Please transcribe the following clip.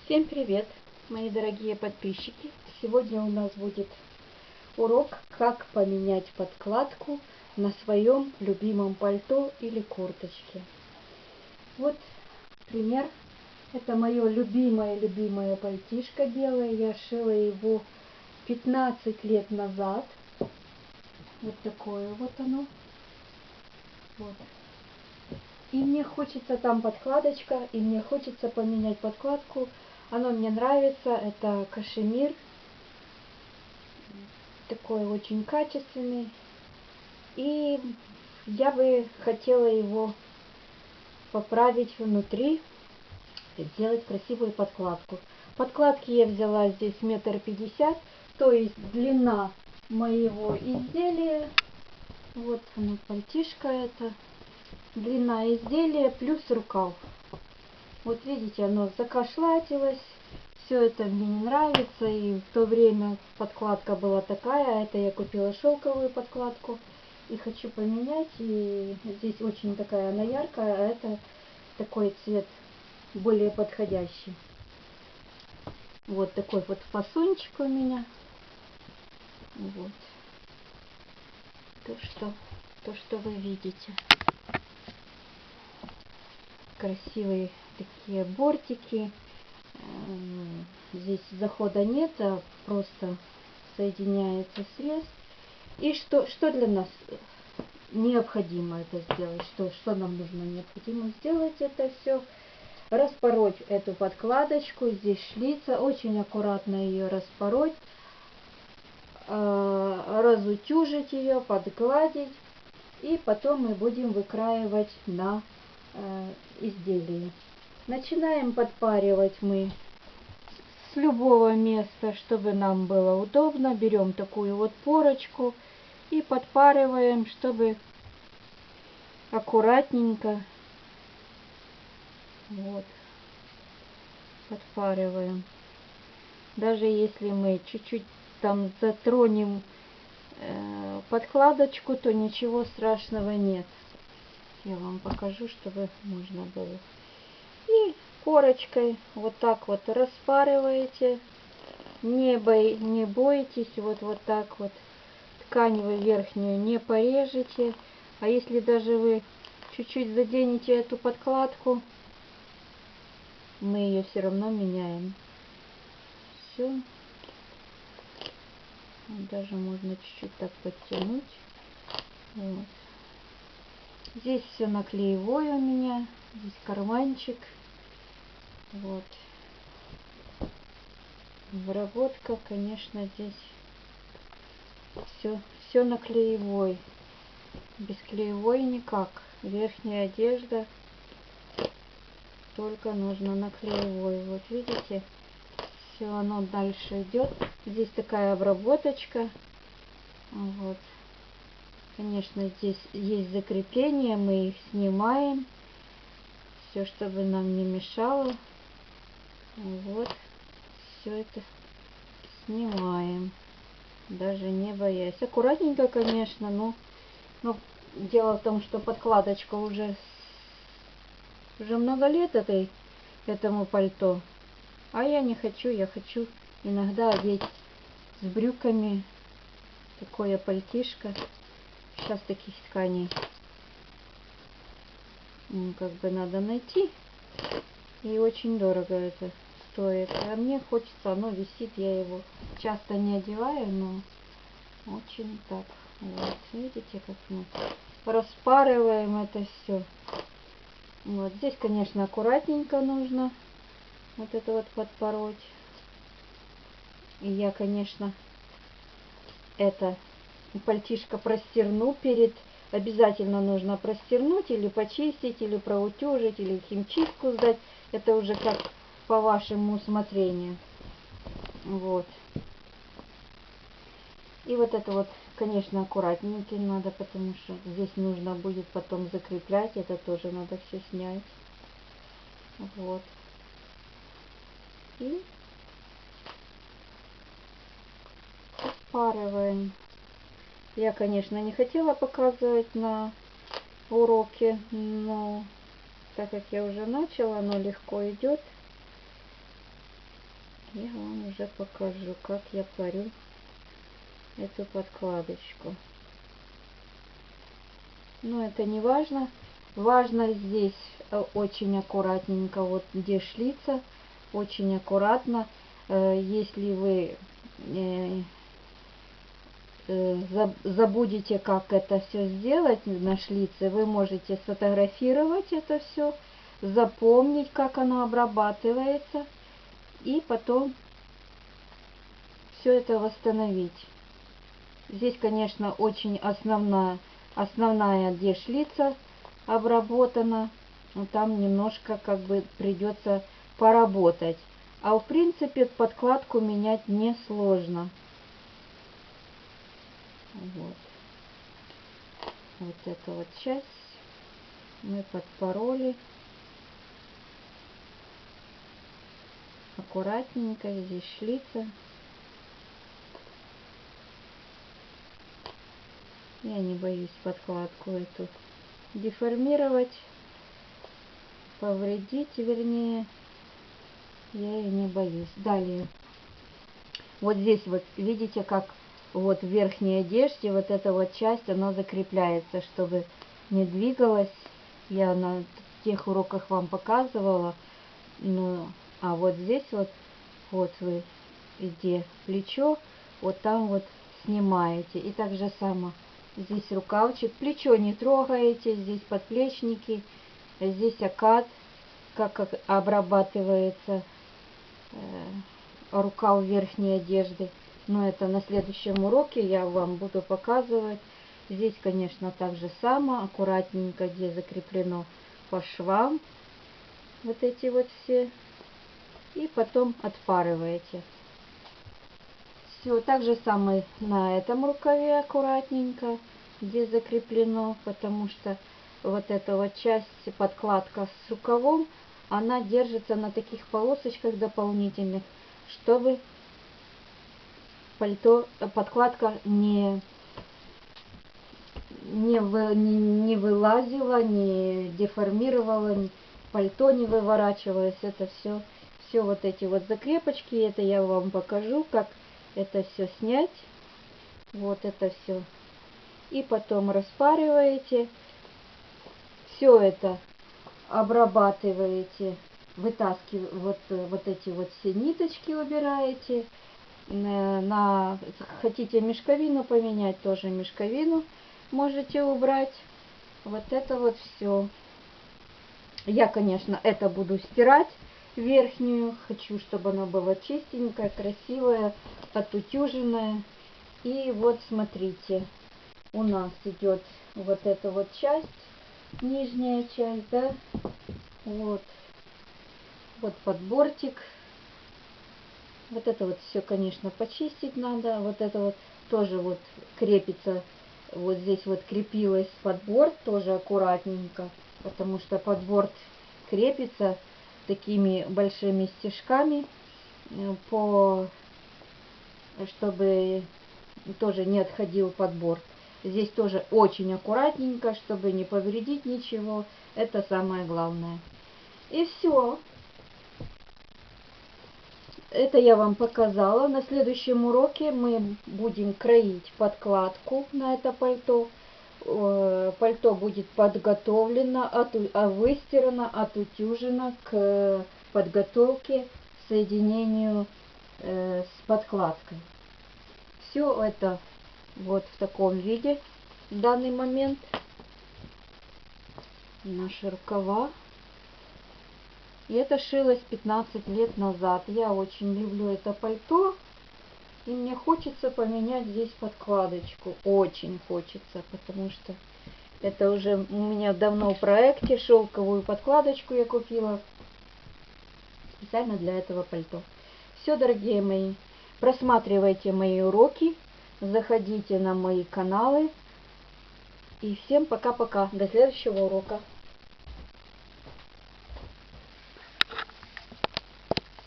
Всем привет, мои дорогие подписчики! Сегодня у нас будет урок, как поменять подкладку на своем любимом пальто или курточке. Вот пример. Это мое любимое пальтишко белое. Я шила его 15 лет назад. Вот такое вот оно. Вот. И мне хочется там подкладочка, и мне хочется поменять подкладку. Оно мне нравится, это кашемир, такой очень качественный. И я бы хотела его поправить внутри, сделать красивую подкладку. Подкладки я взяла здесь 1,50 м, то есть длина моего изделия. Вот оно, пальтишко это. Длина изделия плюс рукав. Вот видите, оно закашлатилось. Все это мне не нравится. И в то время подкладка была такая. А это я купила шелковую подкладку. И хочу поменять. И здесь очень такая она яркая. А это такой цвет более подходящий. Вот такой вот фасончик у меня. Вот. То, что вы видите. Красивые такие бортики. Здесь захода нет, а просто соединяется срез. И что для нас необходимо это сделать? Что нам нужно необходимо сделать это все? Распороть эту подкладочку. Здесь шлица. Очень аккуратно ее распороть. Разутюжить ее, подгладить. И потом мы будем выкраивать на изделие. Начинаем подпаривать мы с любого места, чтобы нам было удобно. Берем такую вот порочку и подпариваем, чтобы аккуратненько вот подпариваем. Даже если мы чуть-чуть там затронем подкладочку, то ничего страшного нет. Я вам покажу, чтобы можно было. И корочкой вот так вот распарываете. Не бойтесь, вот так вот. Ткань вы верхнюю не порежете. А если даже вы чуть-чуть заденете эту подкладку, мы ее все равно меняем. Все. Даже можно чуть-чуть так подтянуть. Вот. Здесь все наклеевое у меня. Здесь карманчик. Вот. Обработка, конечно, здесь все на клеевой. Без клеевой никак. Верхняя одежда только нужно на клеевой. Вот видите, все оно дальше идет. Здесь такая обработочка. Вот. Конечно, здесь есть закрепления, мы их снимаем. Все, чтобы нам не мешало. Вот. Все это снимаем. Даже не боясь. Аккуратненько, конечно, но дело в том, что подкладочка уже много лет этому пальто. А я не хочу, я хочу иногда одеть с брюками такое пальтишко. Сейчас таких тканей как бы надо найти. И очень дорого это стоит. А мне хочется, оно висит, я его часто не одеваю, но очень так. Вот, видите, как мы распарываем это все. Вот здесь, конечно, аккуратненько нужно вот это вот подпороть. И я, конечно, это пальтишко простерну обязательно нужно простернуть или почистить, или проутюжить, или химчистку сдать. Это уже как по вашему усмотрению. Вот. И вот это вот, конечно, аккуратненько надо, потому что здесь нужно будет потом закреплять. Это тоже надо все снять. Вот. И подпариваем. Я, конечно, не хотела показывать на уроке, но так как я уже начала, оно легко идет. Я вам уже покажу, как я парю эту подкладочку. Но это не важно. Важно здесь очень аккуратненько, вот где шлица, очень аккуратно. Если вы забудете, как это все сделать на шлице, вы можете сфотографировать это все, запомнить, как оно обрабатывается, и потом все это восстановить. Здесь, конечно, очень основная где шлица обработана, но там немножко как бы придется поработать. А в принципе подкладку менять несложно. Вот. Вот эту вот часть мы подпороли. Аккуратненько, здесь шлица. Я не боюсь подкладку эту деформировать, повредить, вернее. Я ее не боюсь. Далее. Вот здесь вот, видите, как вот в верхней одежде вот эта вот часть, она закрепляется, чтобы не двигалась. Я на тех уроках вам показывала. Ну, а вот здесь вот вы, где плечо, вот там вот снимаете. И так же само. Здесь рукавчик, плечо не трогаете, здесь подплечники, здесь окат, как обрабатывается рукав верхней одежды. Но это на следующем уроке я вам буду показывать. Здесь, конечно, так же само, аккуратненько, где закреплено по швам, вот эти вот все. И потом отпарываете. Все, так же самое на этом рукаве аккуратненько, где закреплено, потому что вот эта вот часть, подкладка с рукавом, она держится на таких полосочках дополнительных, чтобы пальто, подкладка не вылазила, не деформировала, пальто не выворачивалось. Это все вот эти вот закрепочки, это я вам покажу, как это все снять. Вот это все. И потом распариваете. Все это обрабатываете, вытаскиваете, вот эти вот все ниточки убираете. Хотите мешковину поменять, тоже мешковину можете убрать. Вот это вот все. Я, конечно, это буду стирать верхнюю. Хочу, чтобы она была чистенькая, красивая, отутюженная. И вот смотрите, у нас идет вот эта вот часть, нижняя часть, да, вот подборчик. Вот это вот все, конечно, почистить надо. Вот это вот тоже вот крепится, вот здесь вот крепилась подборд, тоже аккуратненько, потому что подборд крепится такими большими стежками, чтобы тоже не отходил подборд. Здесь тоже очень аккуратненько, чтобы не повредить ничего. Это самое главное. И все. Это я вам показала. На следующем уроке мы будем кроить подкладку на это пальто. Пальто будет подготовлено, выстирано, отутюжено к подготовке, соединению с подкладкой. Все это вот в таком виде в данный момент. Наши рукава. И это шилось 15 лет назад. Я очень люблю это пальто. И мне хочется поменять здесь подкладочку. Очень хочется, потому что это уже у меня давно в проекте. Шелковую подкладочку я купила специально для этого пальто. Все, дорогие мои, просматривайте мои уроки. Заходите на мои каналы. И всем пока-пока. До следующего урока.